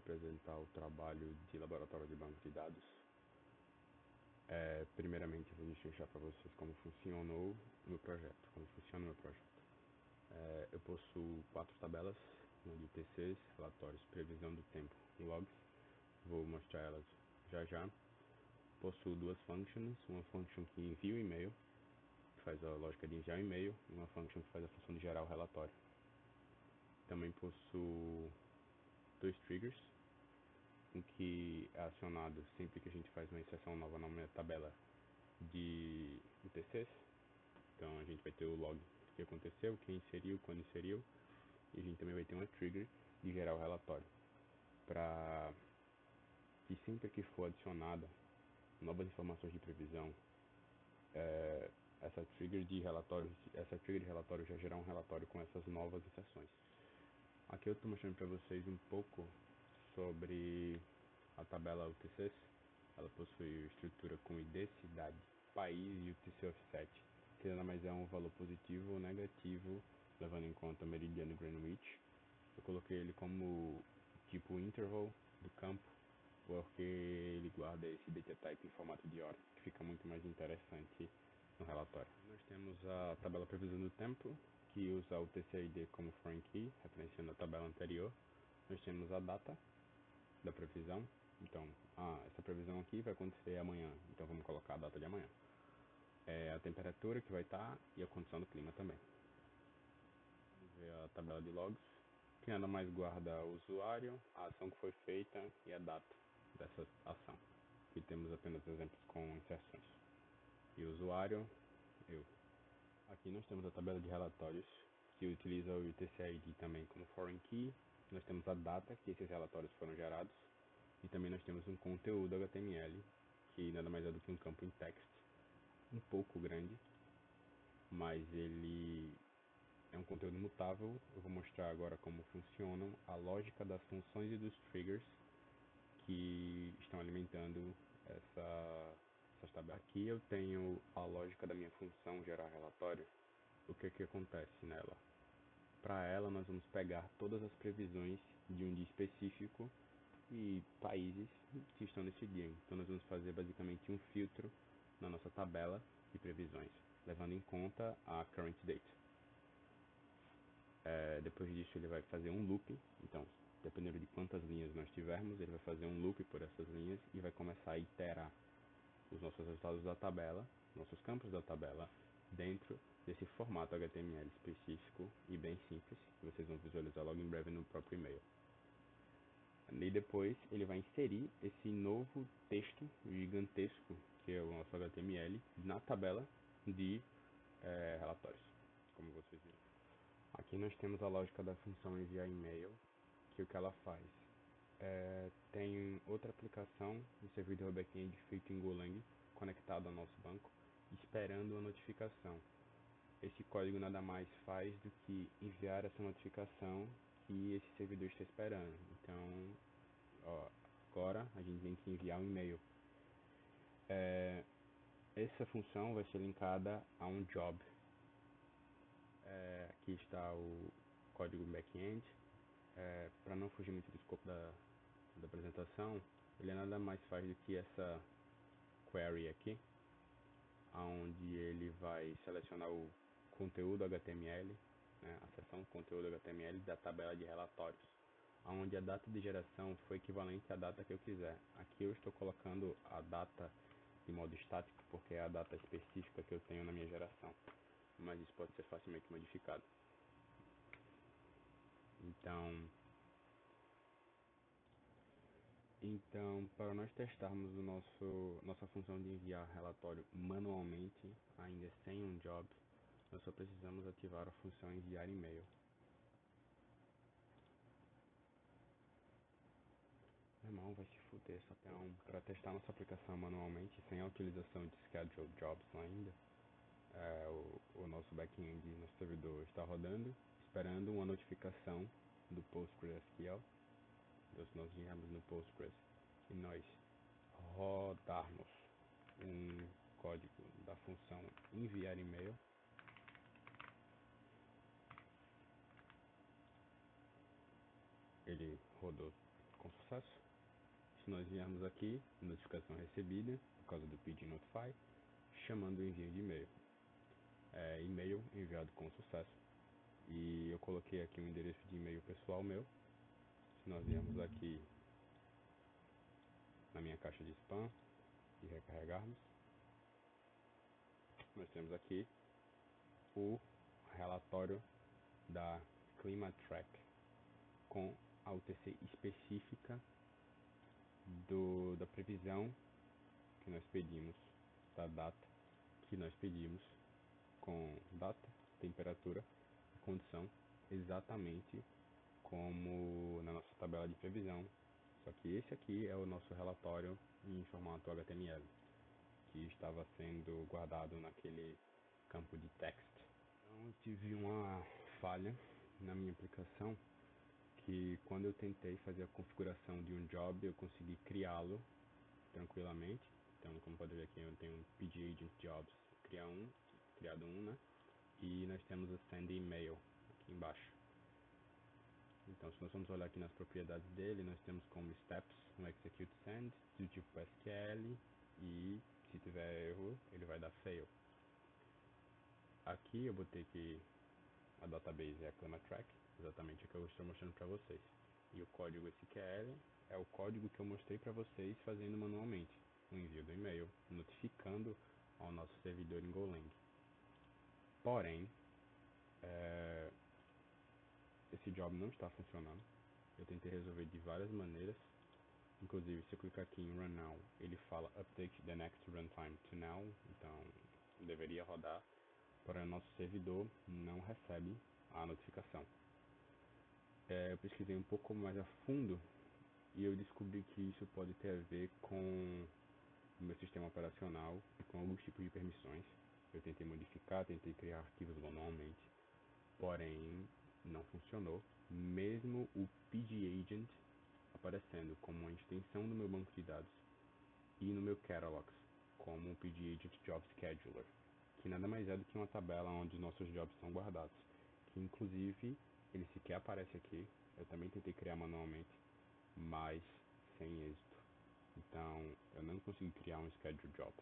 apresentar o trabalho de laboratório de banco de dados. Primeiramente, eu vou deixar para vocês como funcionou o meu projeto, eu possuo 4 tabelas, de TCs, relatórios, previsão do tempo e logs. Vou mostrar elas já. Possuo 2 functions, uma function que envia o e-mail, que faz a lógica de enviar o e-mail, e uma function que faz a função de gerar o relatório. Também possuo 2 triggers, um que é acionado sempre que a gente faz uma inserção nova na minha tabela de UTCs. Então a gente vai ter o log do que aconteceu, quem inseriu, quando inseriu, e a gente também vai ter uma trigger de gerar o relatório, para que sempre que for adicionada novas informações de previsão, essa trigger de relatório já gerar um relatório com essas novas inserções. Aqui eu estou mostrando para vocês um pouco sobre a tabela UTCs. Ela possui estrutura com ID, cidade, país e UTC offset, que nada mais é um valor positivo ou negativo, levando em conta meridiano e Greenwich. Eu coloquei ele como tipo interval do campo, porque ele guarda esse data type em formato de hora, que fica muito mais interessante no relatório. Nós temos a tabela previsão do tempo, que usa o TCID como foreign key, referenciando a tabela anterior. Nós temos a data da previsão, então essa previsão aqui vai acontecer amanhã, então vamos colocar a data de amanhã. A temperatura que vai estar e a condição do clima também. Vamos ver a tabela de logs, que nada mais guarda o usuário, a ação que foi feita e a data dessa ação. Aqui temos apenas exemplos com inserções. E o usuário, eu. Aqui nós temos a tabela de relatórios, que utiliza o UTC-ID também como foreign key. Nós temos a data que esses relatórios foram gerados. E também nós temos um conteúdo HTML, que nada mais é do que um campo em text, um pouco grande, mas ele é um conteúdo mutável. Eu vou mostrar agora como funcionam a lógica das funções e dos triggers que estão alimentando essas tabelas. Aqui eu tenho a lógica da minha função gerar relatório. O que acontece nela? Para ela, nós vamos pegar todas as previsões de um dia específico e países que estão nesse dia. Então nós vamos fazer basicamente um filtro na nossa tabela de previsões, levando em conta a current date. Depois disso ele vai fazer um loop, então dependendo de quantas linhas nós tivermos, ele vai fazer um loop por essas linhas e vai começar a iterar os nossos resultados da tabela, nossos campos da tabela, dentro desse formato HTML específico e bem simples, que vocês vão visualizar logo em breve no próprio e-mail. E depois ele vai inserir esse novo texto gigantesco, que é o nosso HTML, na tabela de relatórios, como vocês viram. Aqui nós temos a lógica da função enviar e-mail, que o que ela faz? Tem outra aplicação, um servidor back-end feito em Golang, conectado ao nosso banco, esperando a notificação. Esse código nada mais faz do que enviar essa notificação que esse servidor está esperando. Então, agora a gente tem que enviar um e-mail. Essa função vai ser linkada a um job. Aqui está o código back-end. Para não fugir muito do escopo da apresentação, ele nada mais faz do que essa query aqui, onde ele vai selecionar o conteúdo HTML, a seção conteúdo HTML da tabela de relatórios, onde a data de geração foi equivalente à data que eu quiser. Aqui eu estou colocando a data de modo estático, porque é a data específica que eu tenho na minha geração, mas isso pode ser facilmente modificado. Então, para nós testarmos nossa função de enviar relatório manualmente, ainda sem um job, nós só precisamos ativar a função enviar e-mail. Meu irmão vai se fuder, só então, para testar nossa aplicação manualmente, sem a utilização de scheduled jobs ainda, o nosso back-end, nosso servidor está rodando, esperando uma notificação do PostgreSQL. Nós viemos no Postgres e nós rodarmos um código da função enviar e-mail, ele rodou com sucesso. Se nós viermos aqui, notificação recebida, por causa do PD Notify, chamando o envio de e-mail. E-mail enviado com sucesso. E eu coloquei aqui um endereço de e-mail pessoal meu. Se nós viermos aqui na minha caixa de spam e recarregarmos, nós temos aqui o relatório da Climatrack com a UTC específica da previsão que nós pedimos, da data que nós pedimos, com data, temperatura e condição, exatamente como na nossa tabela de previsão. Só que esse aqui é o nosso relatório em formato HTML, que estava sendo guardado naquele campo de text. Então eu tive uma falha na minha aplicação, que quando eu tentei fazer a configuração de um job, eu consegui criá-lo tranquilamente. Então, como pode ver aqui, eu tenho um PD Agent Jobs, criado um, né? E nós temos o Send Email aqui embaixo. Então, se nós vamos olhar aqui nas propriedades dele, nós temos como steps um execute send, do tipo SQL, e se tiver erro, ele vai dar fail. Aqui eu botei que a database é a Climatrack, exatamente o que eu estou mostrando para vocês. E o código SQL é o código que eu mostrei para vocês fazendo manualmente o envio do e-mail, notificando ao nosso servidor em Golang. Porém, esse job não está funcionando. Eu tentei resolver de várias maneiras. Inclusive, se eu clicar aqui em Run Now, ele fala Update the next runtime to now. Então, deveria rodar. Porém, o nosso servidor não recebe a notificação. Eu pesquisei um pouco mais a fundo e eu descobri que isso pode ter a ver com o meu sistema operacional e com alguns tipos de permissões. Eu tentei modificar, tentei criar arquivos manualmente, porém não funcionou, mesmo o PD Agent aparecendo como uma extensão do meu banco de dados e no meu Catalogs como o PD Agent Job Scheduler, que nada mais é do que uma tabela onde nossos jobs são guardados, que inclusive ele sequer aparece aqui. Eu também tentei criar manualmente, mas sem êxito. Então eu não consegui criar um schedule job.